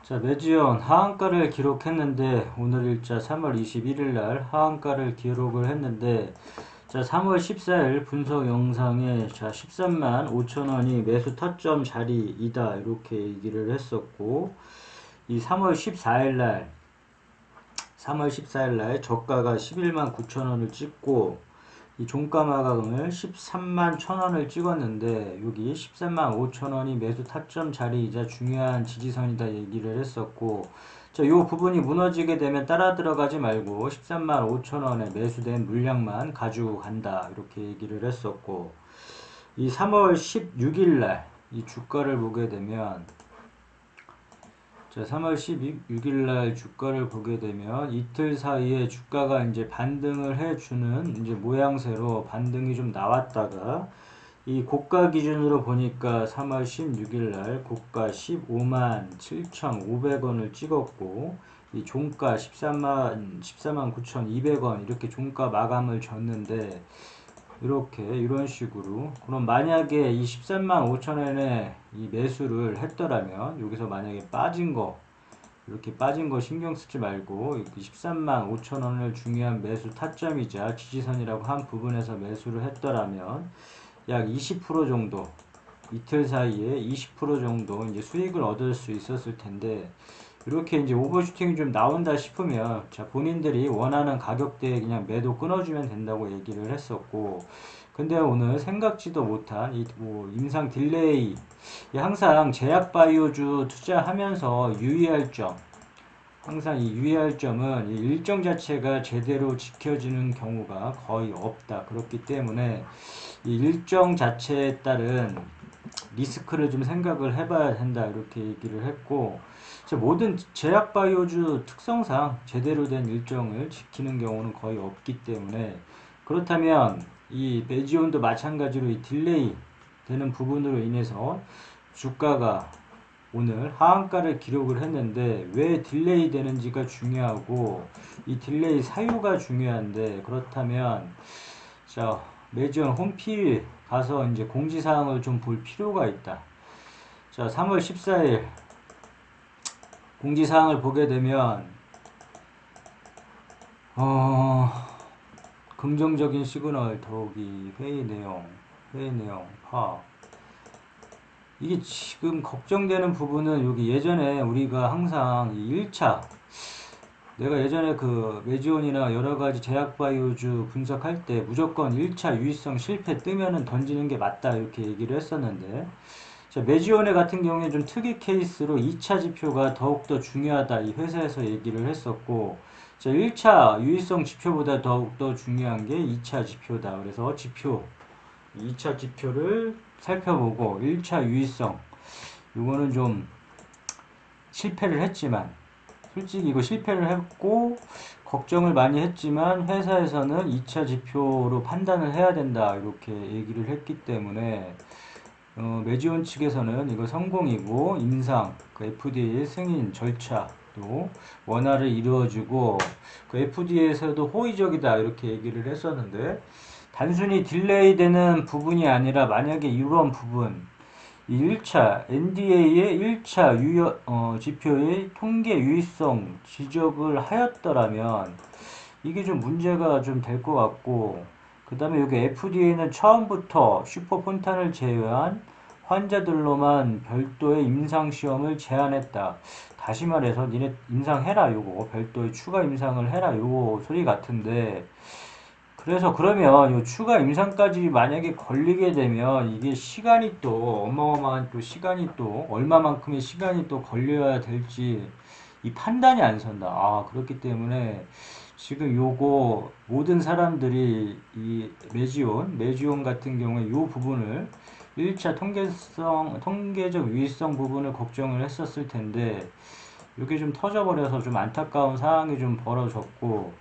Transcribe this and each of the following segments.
자, 매지연 하한가를 기록했는데 오늘 일자 3월 21일 날 하한가를 기록을 했는데 자, 3월 14일 분석 영상에 자, 13만 5천 원이 매수 타점 자리이다 이렇게 얘기를 했었고 이 3월 14일 날 저가가 11만 9천 원을 찍고 이 종가 마감을 13만 1,000원을 찍었는데 여기 13만 5천원이 매수 타점 자리이자 중요한 지지선이다 얘기를 했었고 자, 요 부분이 무너지게 되면 따라 들어가지 말고 13만 5천원에 매수된 물량만 가지고 간다 이렇게 얘기를 했었고 이 3월 16일날 이 주가를 보게 되면 자, 3월 16일 날 주가를 보게 되면 이틀 사이에 주가가 이제 반등을 해주는 이제 모양새로 반등이 좀 나왔다가 이 고가 기준으로 보니까 3월 16일 날 고가 15만 7,500원을 찍었고 이 종가 14만 9,200원 이렇게 종가 마감을 줬는데 이렇게 이런 식으로 그럼 만약에 이 13만 5천원에 이 매수를 했더라면 여기서 만약에 빠진 거 이렇게 빠진 거 신경 쓰지 말고 13만 5천원을 중요한 매수 타점이자 지지선이라고 한 부분에서 매수를 했더라면 약 20% 정도 이틀 사이에 20% 정도 이제 수익을 얻을 수 있었을 텐데 이렇게 이제 오버슈팅이 좀 나온다 싶으면 자, 본인들이 원하는 가격대에 그냥 매도 끊어주면 된다고 얘기를 했었고 근데 오늘 생각지도 못한 뭐 임상 딜레이 항상 제약바이오주 투자하면서 유의할 점 항상 이 유의할 점은 이 일정 자체가 제대로 지켜지는 경우가 거의 없다. 그렇기 때문에 이 일정 자체에 따른 리스크를 좀 생각을 해봐야 된다. 이렇게 얘기를 했고 모든 제약바이오주 특성상 제대로 된 일정을 지키는 경우는 거의 없기 때문에 그렇다면 이 매지온도 마찬가지로 이 딜레이 되는 부분으로 인해서 주가가 오늘 하한가를 기록을 했는데 왜 딜레이 되는지가 중요하고 이 딜레이 사유가 중요한데 그렇다면 자 매지온 홈필 가서 이제 공지사항을 좀 볼 필요가 있다. 자 3월 14일 공지사항을 보게 되면 긍정적인 시그널 더욱이 회의 내용 파악 이게 지금 걱정되는 부분은 여기 예전에 우리가 항상 이 1차 내가 예전에 그 매지온이나 여러가지 제약바이오주 분석할 때 무조건 1차 유의성 실패 뜨면은 던지는 게 맞다 이렇게 얘기를 했었는데 자, 매지온의 같은 경우에 좀 특이 케이스로 2차 지표가 더욱더 중요하다 이 회사에서 얘기를 했었고 자, 1차 유의성 지표보다 더욱더 중요한 게 2차 지표다. 그래서 2차 지표를 살펴보고 1차 유의성 이거는 좀 실패를 했지만 솔직히 이거 실패를 했고 걱정을 많이 했지만 회사에서는 2차 지표로 판단을 해야 된다 이렇게 얘기를 했기 때문에 매지온 측에서는 이거 성공이고 임상 그 FDA 승인 절차도 원활을 이루어주고 그 FDA에서도 호의적이다 이렇게 얘기를 했었는데 단순히 딜레이 되는 부분이 아니라 만약에 이런 부분 이 1차 NDA의 1차 지표의 통계 유의성 지적을 하였더라면 이게 좀 문제가 좀 될 것 같고 그 다음에 여기 FDA는 처음부터 슈퍼폰탄을 제외한 환자들로만 별도의 임상시험을 제한했다. 다시 말해서 니네 임상해라 요거 별도의 추가 임상을 해라 요거 소리 같은데 그래서 그러면 요 추가 임상까지 만약에 걸리게 되면 이게 시간이 또 어마어마한 또 시간이 또 얼마만큼의 시간이 또 걸려야 될지 이 판단이 안 선다. 그렇기 때문에 지금 요거 모든 사람들이 이 매지온 같은 경우에 요 부분을 1차 통계적 유의성 부분을 걱정을 했었을 텐데 이게 좀 터져버려서 좀 안타까운 상황이 좀 벌어졌고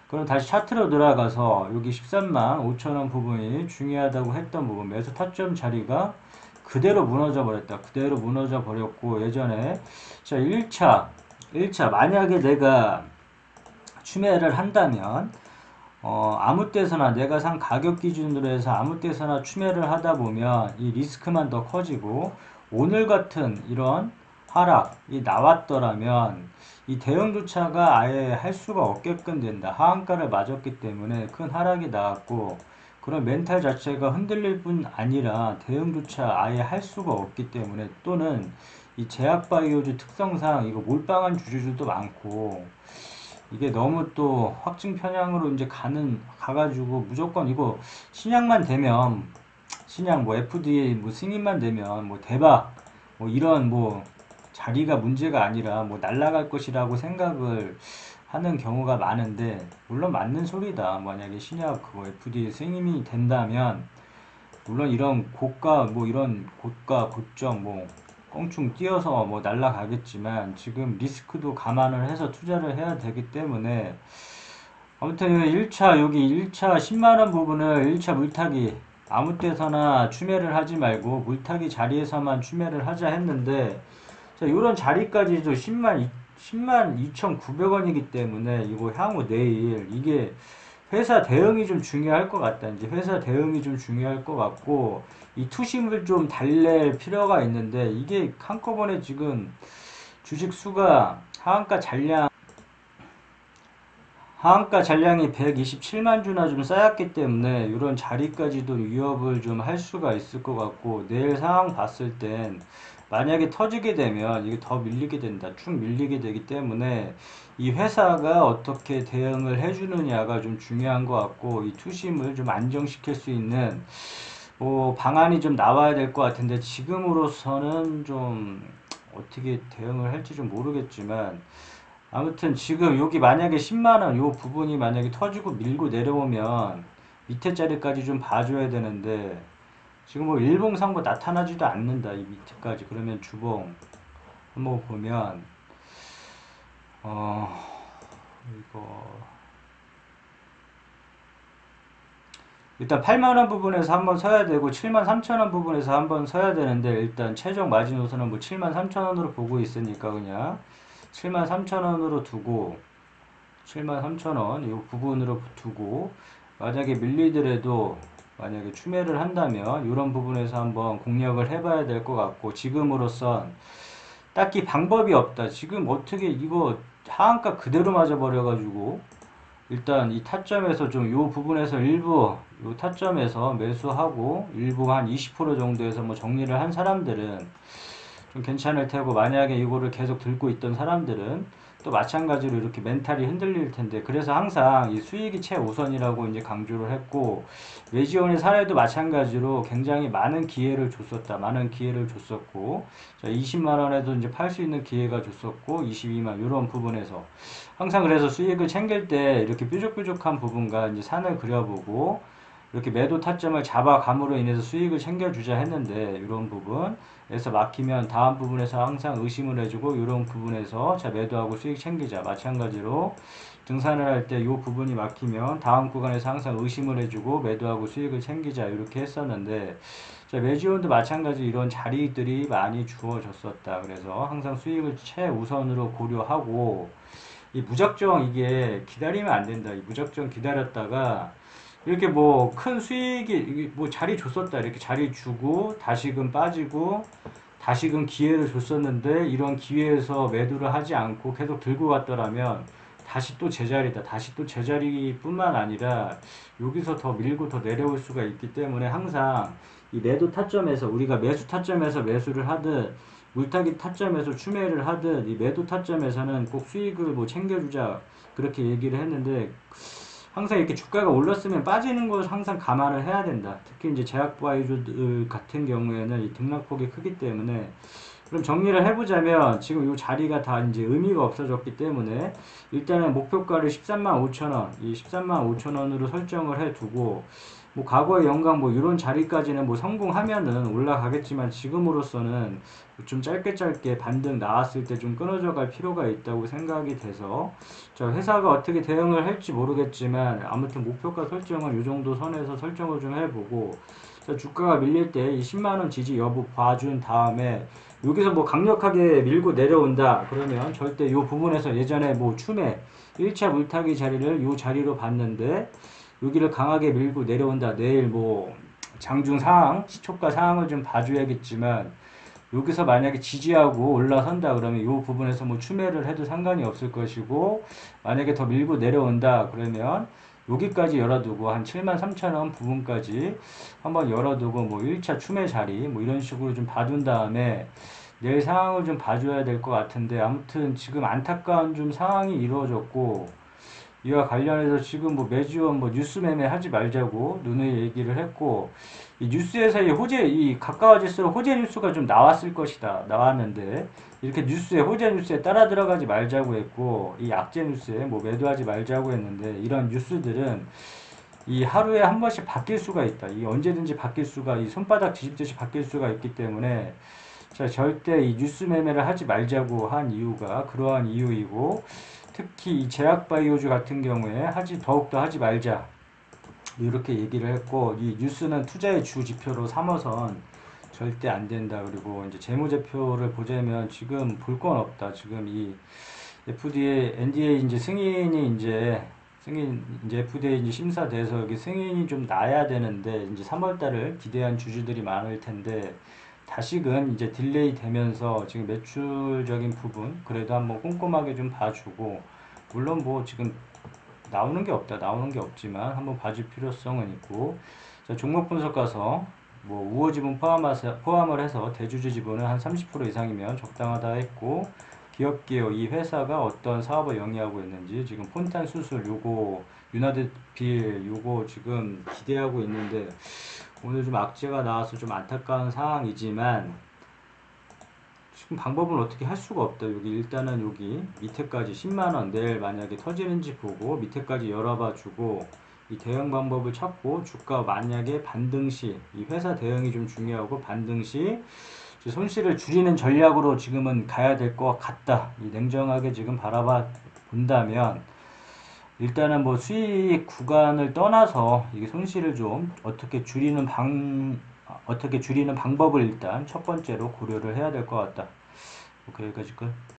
그럼 다시 차트로 들어가서 여기 13만 5천원 부분이 중요하다고 했던 부분 매수 타점 자리가 그대로 무너져 버렸다. 그대로 무너져 버렸고 예전에 자 1차 만약에 내가 추매를 한다면 아무 때서나 내가 산 가격 기준으로 해서 아무 때서나 추매를 하다 보면 이 리스크만 더 커지고 오늘 같은 이런 하락이 나왔더라면 이 대형주차가 아예 할 수가 없게끔 된다. 하한가를 맞았기 때문에 큰 하락이 나왔고 그런 멘탈 자체가 흔들릴 뿐 아니라 대형주차 아예 할 수가 없기 때문에 또는 이 제약바이오주 특성상 이거 몰빵한 주주들도 많고 이게 너무 또 확증 편향으로 이제 가가지고 무조건 이거 신약만 되면 신약 뭐 FDA 뭐 승인만 되면 뭐 대박 뭐 이런 뭐 자리가 문제가 아니라 뭐 날아갈 것이라고 생각을 하는 경우가 많은데 물론 맞는 소리다. 만약에 신약 그거 FDA 승인이 된다면 물론 이런 고가 뭐 이런 고가 고점 뭐 껑충 뛰어서 뭐 날아가겠지만 지금 리스크도 감안을 해서 투자를 해야 되기 때문에 아무튼 1차 여기 1차 10만원 부분을 1차 물타기 아무 때서나 추매를 하지 말고 물타기 자리에서만 추매를 하자 했는데 자, 요런 자리까지도 10만 2,900원이기 때문에 이거 향후 내일 이게 회사 대응이 좀 중요할 것 같다. 이제 회사 대응이 좀 중요할 것 같고 이 투심을 좀 달랠 필요가 있는데 이게 한꺼번에 지금 주식 수가 하한가 잔량이 127만 주나 좀 쌓였기 때문에 이런 자리까지도 위협을 좀 할 수가 있을 것 같고 내일 상황 봤을 땐 만약에 터지게 되면 이게 더 밀리게 된다. 쭉 밀리게 되기 때문에 이 회사가 어떻게 대응을 해주느냐가 좀 중요한 것 같고 이 투심을 좀 안정시킬 수 있는 뭐 방안이 좀 나와야 될 것 같은데 지금으로서는 좀 어떻게 대응을 할지 좀 모르겠지만 아무튼 지금 여기 만약에 10만원 요 부분이 만약에 터지고 밀고 내려오면 밑에 자리까지 좀 봐줘야 되는데 지금 뭐 일봉상고 나타나지도 않는다 이 밑에까지. 그러면 주봉 한번 보면 이거 일단 8만원 부분에서 한번 서야 되고 7만 3천원 부분에서 한번 서야 되는데 일단 최종 마지노선은 뭐 7만 3천원으로 보고 있으니까 그냥 7만 3천원으로 두고 7만 3천원 이 부분으로 두고 만약에 밀리더라도 만약에 추매를 한다면 이런 부분에서 한번 공략을 해봐야 될 것 같고 지금으로선 딱히 방법이 없다. 지금 어떻게 이거 하한가 그대로 맞아버려가지고 일단 이 타점에서 좀 요 부분에서 일부 요 타점에서 매수하고 일부 한 20% 정도에서 뭐 정리를 한 사람들은 좀 괜찮을 테고 만약에 이거를 계속 들고 있던 사람들은 또 마찬가지로 이렇게 멘탈이 흔들릴 텐데 그래서 항상 이 수익이 최우선이라고 이제 강조를 했고 외지원의 사례도 마찬가지로 굉장히 많은 기회를 줬었다. 많은 기회를 줬었고 20만원에도 이제 팔 수 있는 기회가 줬었고 22만 이런 부분에서 항상 그래서 수익을 챙길 때 이렇게 뾰족뾰족한 부분과 이제 산을 그려보고 이렇게 매도 타점을 잡아감으로 인해서 수익을 챙겨주자 했는데 이런 부분에서 막히면 다음 부분에서 항상 의심을 해주고 이런 부분에서 자 매도하고 수익 챙기자. 마찬가지로 등산을 할 때 이 부분이 막히면 다음 구간에서 항상 의심을 해주고 매도하고 수익을 챙기자 이렇게 했었는데 자 매지원도 마찬가지 이런 자리들이 많이 주어졌었다. 그래서 항상 수익을 최우선으로 고려하고 이 무작정 이게 기다리면 안 된다. 이 무작정 기다렸다가 이렇게 뭐 큰 수익이 뭐 자리 줬었다 이렇게 자리 주고 다시금 빠지고 다시금 기회를 줬었는데 이런 기회에서 매도를 하지 않고 계속 들고 갔더라면 다시 또 제자리다. 다시 또 제자리뿐만 아니라 여기서 더 밀고 더 내려올 수가 있기 때문에 항상 이 매도 타점에서 우리가 매수 타점에서 매수를 하듯 물타기 타점에서 추매를 하듯 이 매도 타점에서는 꼭 수익을 뭐 챙겨주자 그렇게 얘기를 했는데 항상 이렇게 주가가 올랐으면 빠지는 걸 항상 감안을 해야 된다. 특히 이제 제약바이오들 같은 경우에는 이 등락폭이 크기 때문에 그럼 정리를 해보자면 지금 이 자리가 다 이제 의미가 없어졌기 때문에 일단은 목표가를 13만 5천원, 이 13만 5천원으로 설정을 해두고 뭐 과거의 영광 뭐 이런 자리까지는 뭐 성공하면은 올라가겠지만 지금으로서는 좀 짧게 반등 나왔을 때 좀 끊어져 갈 필요가 있다고 생각이 돼서 저 회사가 어떻게 대응을 할지 모르겠지만 아무튼 목표가 설정은 이 정도 선에서 설정을 좀 해보고 주가가 밀릴 때 이 10만원 지지 여부 봐준 다음에 여기서 뭐 강력하게 밀고 내려온다 그러면 절대 이 부분에서 예전에 뭐 추매 1차 물타기 자리를 이 자리로 봤는데 여기를 강하게 밀고 내려온다. 내일 뭐 장중 상황, 시초가 상황을 좀 봐줘야겠지만 여기서 만약에 지지하고 올라선다 그러면 이 부분에서 뭐 추매를 해도 상관이 없을 것이고, 만약에 더 밀고 내려온다 그러면 여기까지 열어두고 한 73,000원 부분까지 한번 열어두고 뭐 1차 추매 자리 뭐 이런 식으로 좀 봐둔 다음에 내일 상황을 좀 봐줘야 될 것 같은데, 아무튼 지금 안타까운 좀 상황이 이루어졌고, 이와 관련해서 지금 뭐 매주원 뭐 뉴스 매매 하지 말자고 누누이 얘기를 했고, 이 뉴스에서 이 가까워질수록 호재 뉴스가 좀 나왔을 것이다. 나왔는데, 이렇게 호재 뉴스에 따라 들어가지 말자고 했고, 이 악재 뉴스에 뭐 매도하지 말자고 했는데, 이런 뉴스들은 이 하루에 한 번씩 바뀔 수가 있다. 이 언제든지 바뀔 수가, 이 손바닥 뒤집듯이 바뀔 수가 있기 때문에, 자, 절대 이 뉴스 매매를 하지 말자고 한 이유가 그러한 이유이고, 특히 이 제약바이오주 같은 경우에 더욱더 하지 말자. 이렇게 얘기를 했고, 이 뉴스는 투자의 주 지표로 삼아선 절대 안 된다. 그리고 이제 재무제표를 보자면 지금 볼 건 없다. 지금 이 FDA, NDA 이제 이제 FDA 이제 심사돼서 여기 승인이 좀 나야 되는데, 이제 3월 달을 기대한 주주들이 많을 텐데, 다시금 이제 딜레이 되면서 지금 매출적인 부분 그래도 한번 꼼꼼하게 좀 봐주고, 물론 뭐 지금 나오는 게 없다, 나오는 게 없지만 한번 봐줄 필요성은 있고. 자, 종목 분석 가서 뭐 우호 지분 포함을 해서 대주주 지분은 한 30% 이상이면 적당하다 했고, 기업 개요 이 회사가 어떤 사업을 영위하고 있는지, 지금 폰탄 수술 요거 유나드필 요거 지금 기대하고 있는데, 오늘 좀 악재가 나와서 좀 안타까운 상황이지만 지금 방법은 어떻게 할 수가 없다. 일단은 여기 밑에까지 10만원 내일 만약에 터지는지 보고 밑에까지 열어봐 주고, 이 대응 방법을 찾고, 주가 만약에 반등시, 이 회사 대응이 좀 중요하고, 반등시 손실을 줄이는 전략으로 지금은 가야 될 것 같다. 이 냉정하게 지금 바라봐 본다면, 일단은 뭐 수익 구간을 떠나서 이게 손실을 좀 어떻게 줄이는 방법을 일단 첫 번째로 고려를 해야 될 것 같다. 오케이, 여기까지 끝.